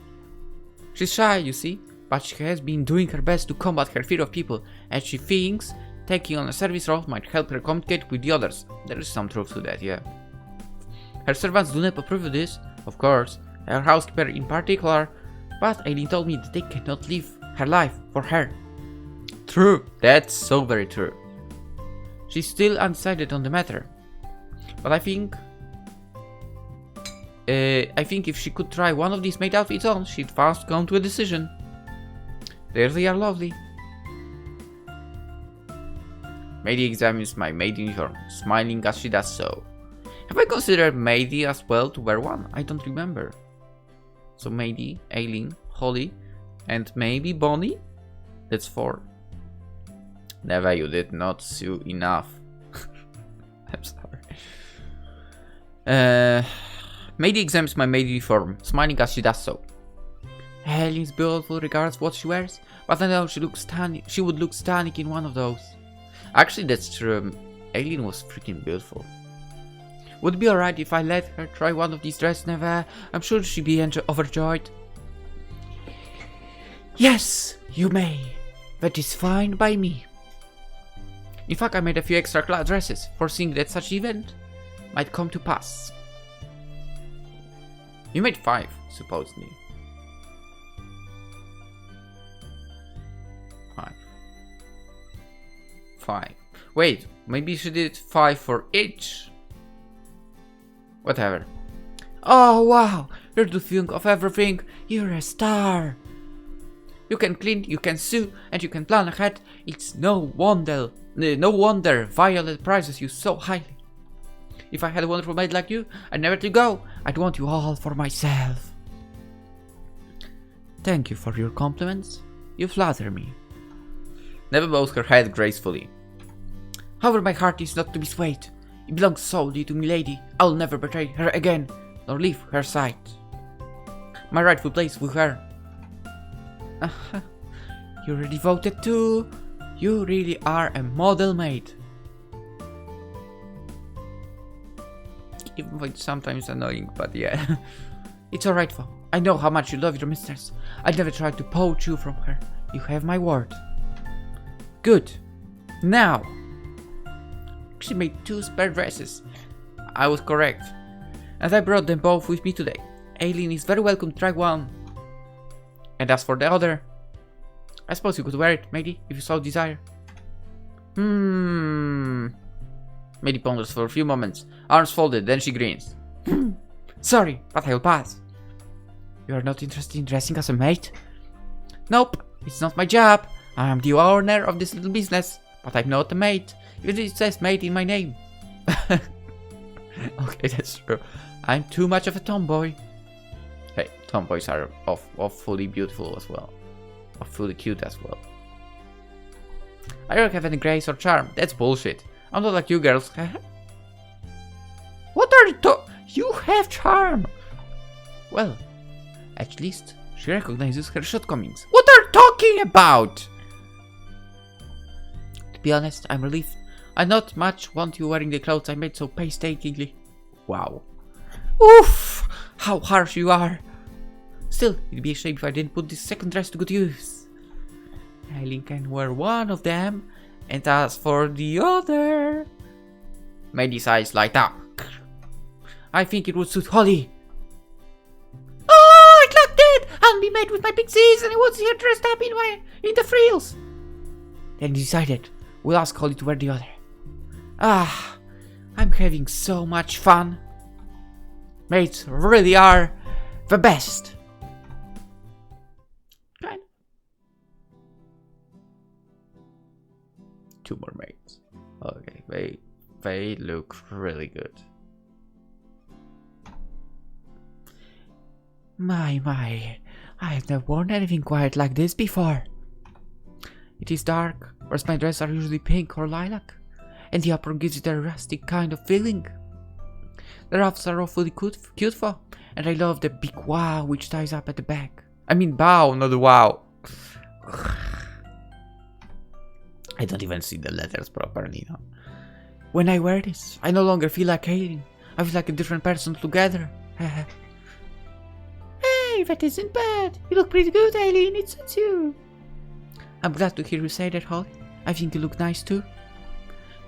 She's shy, you see, but she has been doing her best to combat her fear of people, and she thinks taking on a service role might help her communicate with the others. There is some truth to that, yeah. Her servants do not approve of this, of course, her housekeeper in particular, but Aileen told me that they cannot live her life for her. True, that's so very true. She's still undecided on the matter, but I think if she could try one of these maid outfits on, she'd fast come to a decision. There they are lovely. Maidie examines my maid uniform, smiling as she does so. Have I considered Maidie as well to wear one? I don't remember. So Maidie, Aileen, Holly, and maybe Bonnie? That's 4. Never, you did not sew enough. I'm sorry. Maidie examines my maid uniform, smiling as she does so. Aileen's beautiful regards what she wears, but I know she would look stunning in one of those. Actually, that's true. Aileen was freaking beautiful. Would it be alright if I let her try one of these dresses, Neva? I'm sure she'd be overjoyed. Yes, you may. That is fine by me. In fact, I made a few extra dresses, foreseeing that such event might come to pass. You made 5, supposedly. 5. Wait, maybe she did 5 for each? Whatever. Oh wow, you're the thing of everything. You're a star. You can clean, you can sew, and you can plan ahead. It's no wonder Viola prizes you so highly. If I had a wonderful maid like you, I'd never let you go. I'd want you all for myself. Thank you for your compliments. You flatter me. Neva bows her head gracefully. However, my heart is not to be swayed. It belongs solely to milady. I'll never betray her again, nor leave her side. My rightful place with her. You're devoted too. You really are a model maid. Even though it's sometimes annoying, but yeah. It's alright, Val. I know how much you love your mistress. I'd never try to poach you from her. You have my word. Good. Now. She made 2 spare dresses. I was correct. And I brought them both with me today. Aileen is very welcome to try one. And as for the other, I suppose you could wear it, Maidie, if you so desire. Maidie ponders for a few moments, arms folded, then she grins. Sorry, but I'll pass. You are not interested in dressing as a maid? Nope, it's not my job. I am the owner of this little business, but I'm not a maid. Even it says maid in my name. Okay, that's true. I'm too much of a tomboy. Hey, tomboys are awfully beautiful as well. Awfully cute as well. I don't have any grace or charm. That's bullshit. I'm not like you girls. What are you You have charm. Well, at least she recognizes her shortcomings. What are you talking about? The Be honest, I'm relieved. I not much want you wearing the clothes I made so painstakingly. Wow. Oof! How harsh you are! Still, it'd be a shame if I didn't put this second dress to good use. Aileen can wear one of them, and as for the other... Maid's eyes light up. I think it would suit Holly. Oh, I clocked it! I'll be made with my pixies and I want to see her dressed up in the frills. Then decided, we'll ask Holly to wear the other. Ah, I'm having so much fun. Maids really are the best. Kind. Two more maids. Okay, they look really good. My, I have never worn anything quite like this before. It is dark, whereas my dresses are usually pink or lilac, and the upper gives it a rustic kind of feeling. The ruffs are awfully cute for, and I love the big wow which ties up at the back. I mean bow, not wow. I don't even see the letters properly now. When I wear this, I no longer feel like Aileen. I feel like a different person altogether. Hey, that isn't bad. You look pretty good, Aileen. It suits you. I'm glad to hear you say that, Holly. I think you look nice too.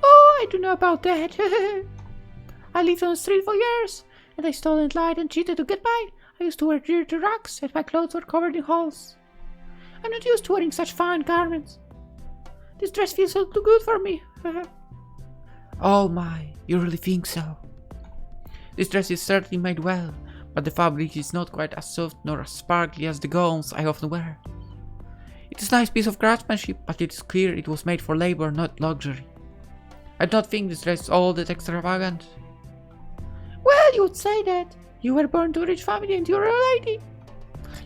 Oh, I don't know about that. I lived on the street for years, and I stole and lied and cheated to get by. I used to wear dirty rags, and my clothes were covered in holes. I'm not used to wearing such fine garments. This dress feels so too good for me. Oh my, you really think so? This dress is certainly made well, but the fabric is not quite as soft nor as sparkly as the gowns I often wear. It is a nice piece of craftsmanship, but it is clear it was made for labor, not luxury. I do not think this dress is all that extravagant. Well, you would say that. You were born to a rich family and you're a lady.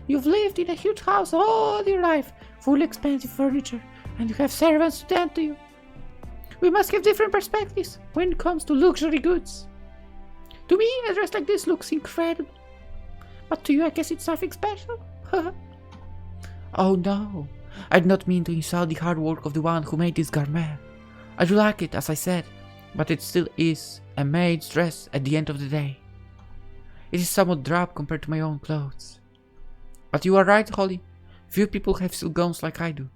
You've lived in a huge house all your life, full of expensive furniture, and you have servants to tend to you. We must have different perspectives when it comes to luxury goods. To me, a dress like this looks incredible. But to you, I guess it's something special. Oh no, I did not mean to insult the hard work of the one who made this garment. I do like it, as I said, but it still is a maid's dress at the end of the day. It is somewhat drab compared to my own clothes. But you are right, Holly. Few people have silk gowns like I do.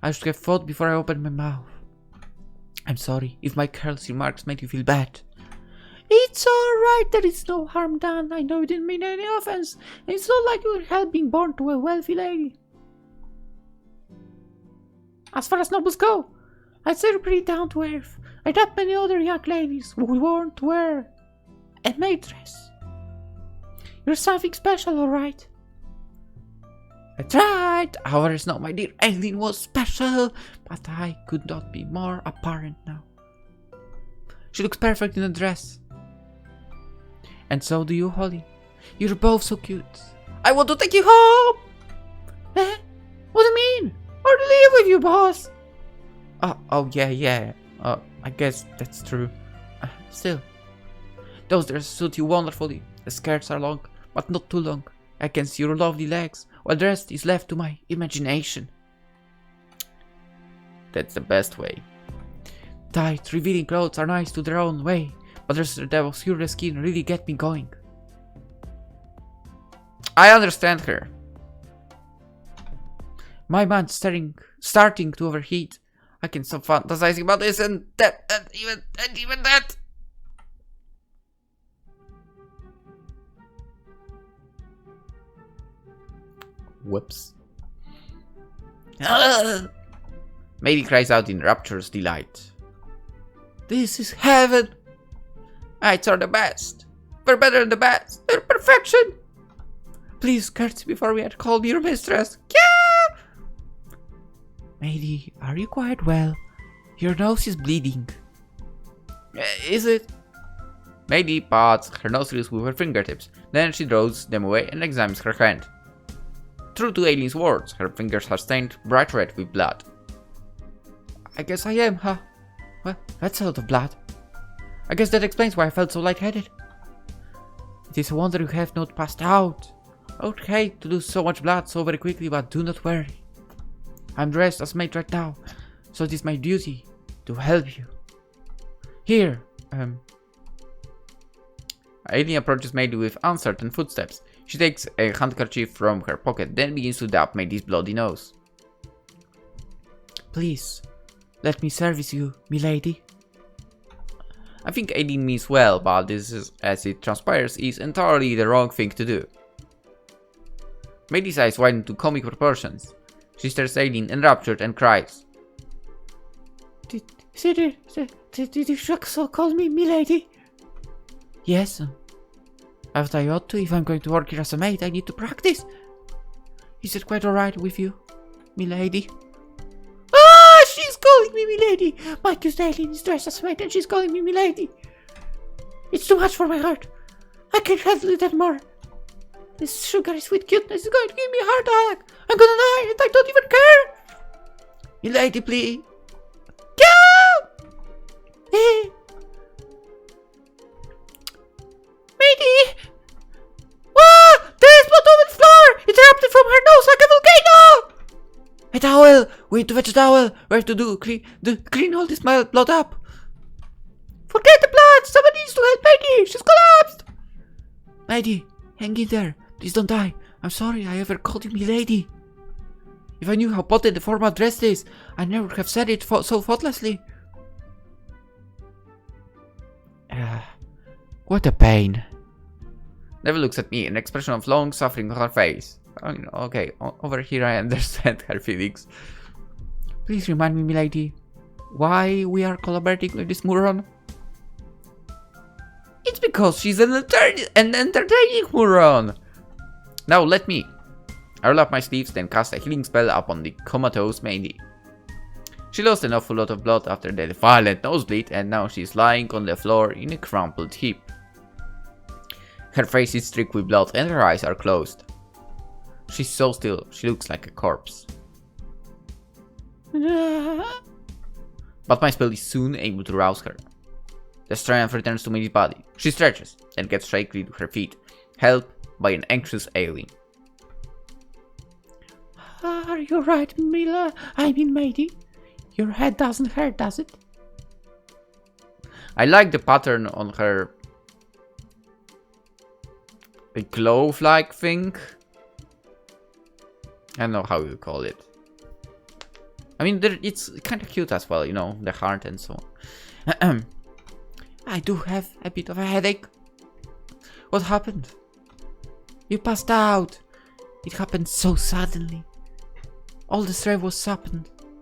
I should have thought before I opened my mouth. I'm sorry if my careless remarks made you feel bad. It's alright, there is no harm done. I know you didn't mean any offense. It's not like you were being born to a wealthy lady. As far as nobles go, I'd say you're pretty down to earth. I doubt many other young ladies who want to wear a maid dress. You're something special, alright. That's right, ours now, my dear Aileen was special, but I could not be more apparent now. She looks perfect in a dress. And so do you, Holly. You're both so cute. I want to take you home! Eh? What do you mean? Or to live with you, boss? Oh yeah. I guess that's true. Still, those dresses suit you wonderfully. The skirts are long, but not too long. I can see your lovely legs, while the rest is left to my imagination. That's the best way. Tight, revealing clothes are nice to their own way, but the devil's curious skin really get me going. I understand her. My mind's starting to overheat. I can stop fantasizing about this and that and even that. Whoops. Maid cries out in rapturous delight. This is heaven! Nights are the best. We're better than the best. They're perfection! Please curtsy before we had called me your mistress. Yeah! Maidie, are you quite well? Your nose is bleeding. Is it? Maidie pats her nostrils with her fingertips. Then she draws them away and examines her hand. True to Aileen's words, her fingers are stained bright red with blood. I guess I am, huh? Well, that's a lot of blood. I guess that explains why I felt so lightheaded. It is a wonder you have not passed out. I would hate to lose so much blood so very quickly, but do not worry. I'm dressed as maid right now, so it is my duty to help you. Here, Aileen approaches Maid with uncertain footsteps. She takes a handkerchief from her pocket, then begins to dab Maid's bloody nose. Please, let me service you, milady. I think Aileen means well, but this is, as it transpires, is entirely the wrong thing to do. Maid's eyes widen to comic proportions. She stares at Aileen, enraptured, and cries. Did you so call me milady? Yes. I thought I ought to. If I'm going to work here as a maid, I need to practice. Is it quite alright with you, milady? Ah, she's calling me milady! My accused Aileen is dressed as a maid and she's calling me milady. It's too much for my heart. I can't handle it anymore. This sugary sweet cuteness is going to give me a heart attack. I'm gonna die and I don't even care. Milady, please. Go! Matey! Ah! There's blood on the floor! It erupted from her nose like a volcano! A towel! We need to fetch a towel! We have to clean all this blood up! Forget the blood! Somebody needs to help Matey! She's collapsed! Matey, hang in there. Please don't die. I'm sorry I ever called you milady. If I knew how potent the formal dress is, I never have said it so thoughtlessly. What a pain. Never looks at me, an expression of long suffering on her face. Okay, over here I understand her feelings. Please remind me, milady, why we are collaborating with this moron? It's because she's an entertaining moron. Now let me. I roll up my sleeves, then cast a healing spell upon the comatose Maid. She lost an awful lot of blood after the violent nosebleed, and now she's lying on the floor in a crumpled heap. Her face is streaked with blood and her eyes are closed. She's so still, she looks like a corpse. But my spell is soon able to rouse her. The strength returns to Maid's body. She stretches, and gets shakily to her feet, helped by an anxious Aileen. Are you right, Mila? I mean, Matey. Your head doesn't hurt, does it? I like the pattern on her glove-like thing. I don't know how you call it. I mean, it's kind of cute as well, you know, the heart and so on. I do have a bit of a headache. What happened? You passed out. It happened so suddenly. All the strength was sapped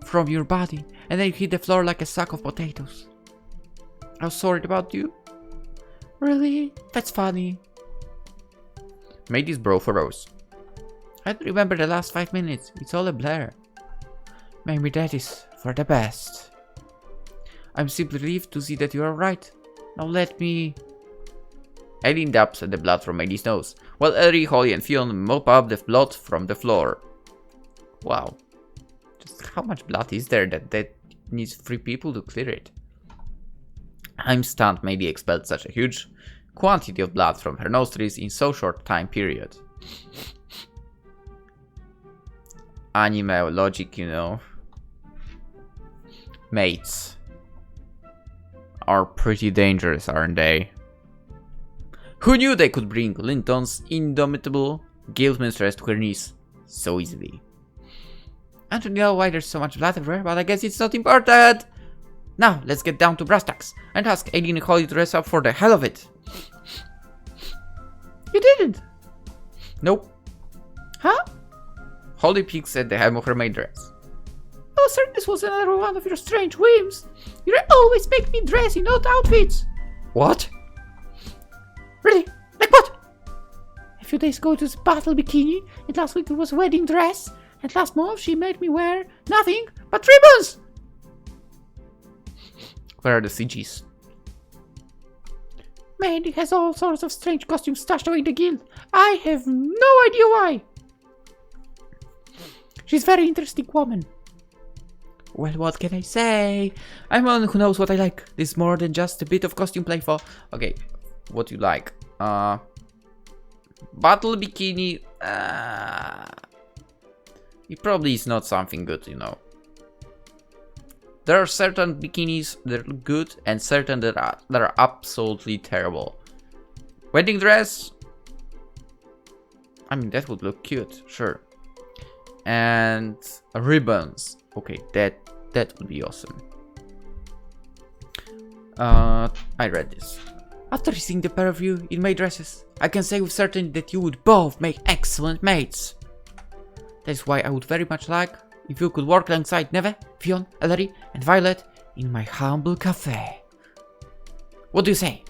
from your body, and then you hit the floor like a sack of potatoes. I was sorry about you. Really? That's funny. Matey's brow furrows. I don't remember the last 5 minutes. It's all a blur. Maybe that is for the best. I'm simply relieved to see that you are right. Now let me... Aileen dabs at the blood from Matey's nose, while Ellery, Holly, and Fionn mop up the blood from the floor. Wow. Just how much blood is there that needs 3 people to clear it? I'm stunned Matey expelled such a huge quantity of blood from her nostrils in so short time period. Anime logic, you know. Mates are pretty dangerous, aren't they? Who knew they could bring Linton's indomitable guilt mistress to her knees so easily? I don't know why there's so much blood everywhere, but I guess it's not important. Now, let's get down to brass tacks and ask Aileen and Holly to dress up for the hell of it. You didn't? Nope. Huh? Holly peeks at the hem of her maid dress. Oh, sir, this was another one of your strange whims. You always make me dress in odd outfits. What? Really? Like what? A few days ago it was battle bikini, and last week it was wedding dress, and last month she made me wear nothing but ribbons. Where are the CGs? Mandy has all sorts of strange costumes stashed away in the guild. I have no idea why. She's a very interesting woman. Well, what can I say? I'm one who knows what I like. This is more than just a bit of costume play for... Okay, what you like? Battle bikini... it probably is not something good, you know. There are certain bikinis that look good and certain that are absolutely terrible. Wedding dress. I mean, that would look cute, sure. And ribbons. Okay, that would be awesome. I read this. After seeing the pair of you in maid dresses, I can say with certainty that you would both make excellent maids. That's why I would very much like if you could work alongside Neve, Fionn, Ellery, and Violet in my humble cafe. What do you say?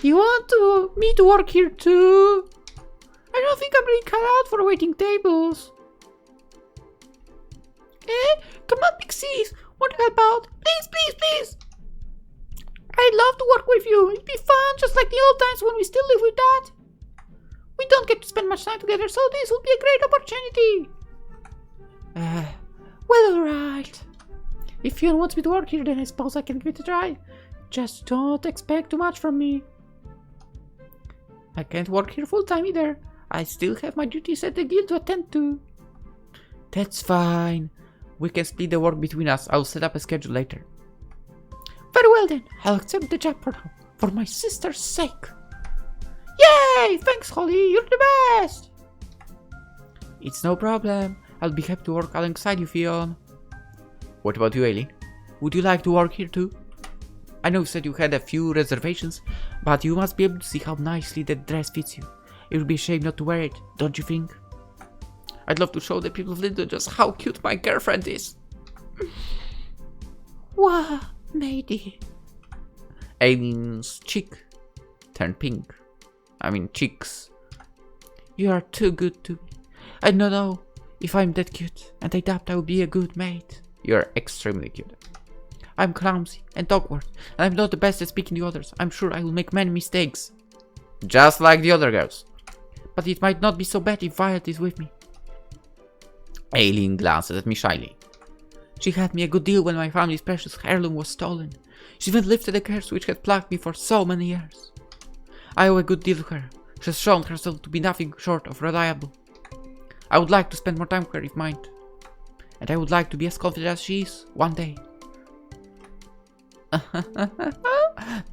You want me to work here too? I don't think I'm really cut out for waiting tables. Come on, Pixies. Want to help out? Please, please, please. I'd love to work with you. It'd be fun, just like the old times when we still live with Dad. We don't get to spend much time together, so this would be a great opportunity. Well, alright. If Fionn wants me to work here, then I suppose I can give it a try. Just don't expect too much from me. I can't work here full time either. I still have my duties at the guild to attend to. That's fine. We can split the work between us. I'll set up a schedule later. Very well then. I'll accept the job for now. For my sister's sake. Yay! Thanks, Holly. You're the best. It's no problem. I'll be happy to work alongside you, Fionn. What about you, Aileen? Would you like to work here too? I know you said you had a few reservations, but you must be able to see how nicely that dress fits you. It would be a shame not to wear it, don't you think? I'd love to show the people of Linden just how cute my girlfriend is. Wow, matey. Aileen's cheek turned pink. I mean cheeks. You are too good to me. I don't know if I'm that cute, and I doubt I will be a good mate. You're extremely cute. I'm clumsy and awkward, and I'm not the best at speaking to others. I'm sure I will make many mistakes. Just like the other girls. But it might not be so bad if Violet is with me. Aileen glanced at me shyly. She had me a good deal when my family's precious heirloom was stolen. She even lifted the curse which had plagued me for so many years. I owe a good deal to her. She has shown herself to be nothing short of reliable. I would like to spend more time with her if might. And I would like to be as confident as she is one day.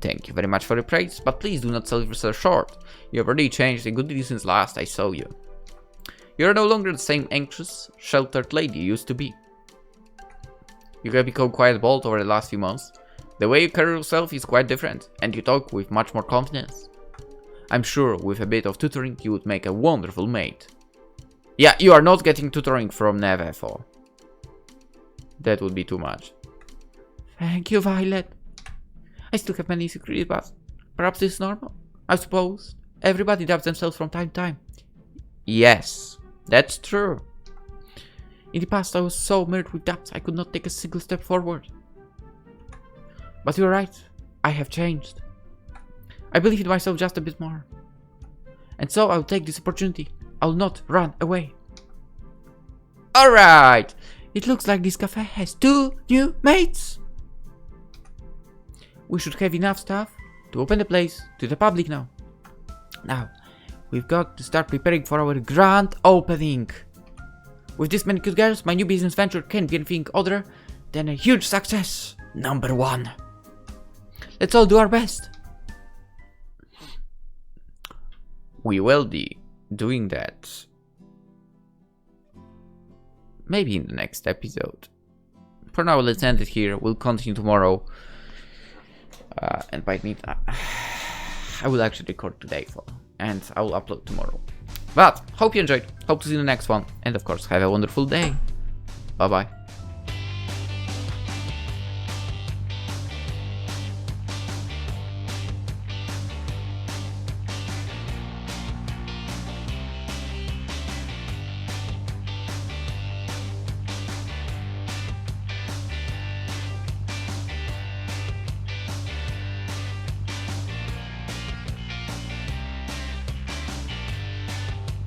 Thank you very much for the praise, but please do not sell yourself short. You have already changed a good deal since last I saw you. You are no longer the same anxious, sheltered lady you used to be. You have become quite bold over the last few months. The way you carry yourself is quite different, and you talk with much more confidence. I'm sure with a bit of tutoring you would make a wonderful maid. Yeah, you are not getting tutoring from Neve for. That would be too much. Thank you, Violet. I still have many secrets, but perhaps this is normal. I suppose everybody doubts themselves from time to time. Yes, that's true. In the past I was so mired with doubts I could not take a single step forward. But you're right, I have changed. I believe in myself just a bit more. And so I'll take this opportunity. I'll not run away. Alright! It looks like this cafe has 2 new mates. We should have enough staff to open the place to the public now. Now, we've got to start preparing for our grand opening. With this many cute girls, my new business venture can't be anything other than a huge success. Number 1. Let's all do our best. We will be doing that. Maybe in the next episode. For now, let's end it here. We'll continue tomorrow. And by me, I will actually record today and I will upload tomorrow. But hope you enjoyed. Hope to see you in the next one. And of course, have a wonderful day. Bye bye.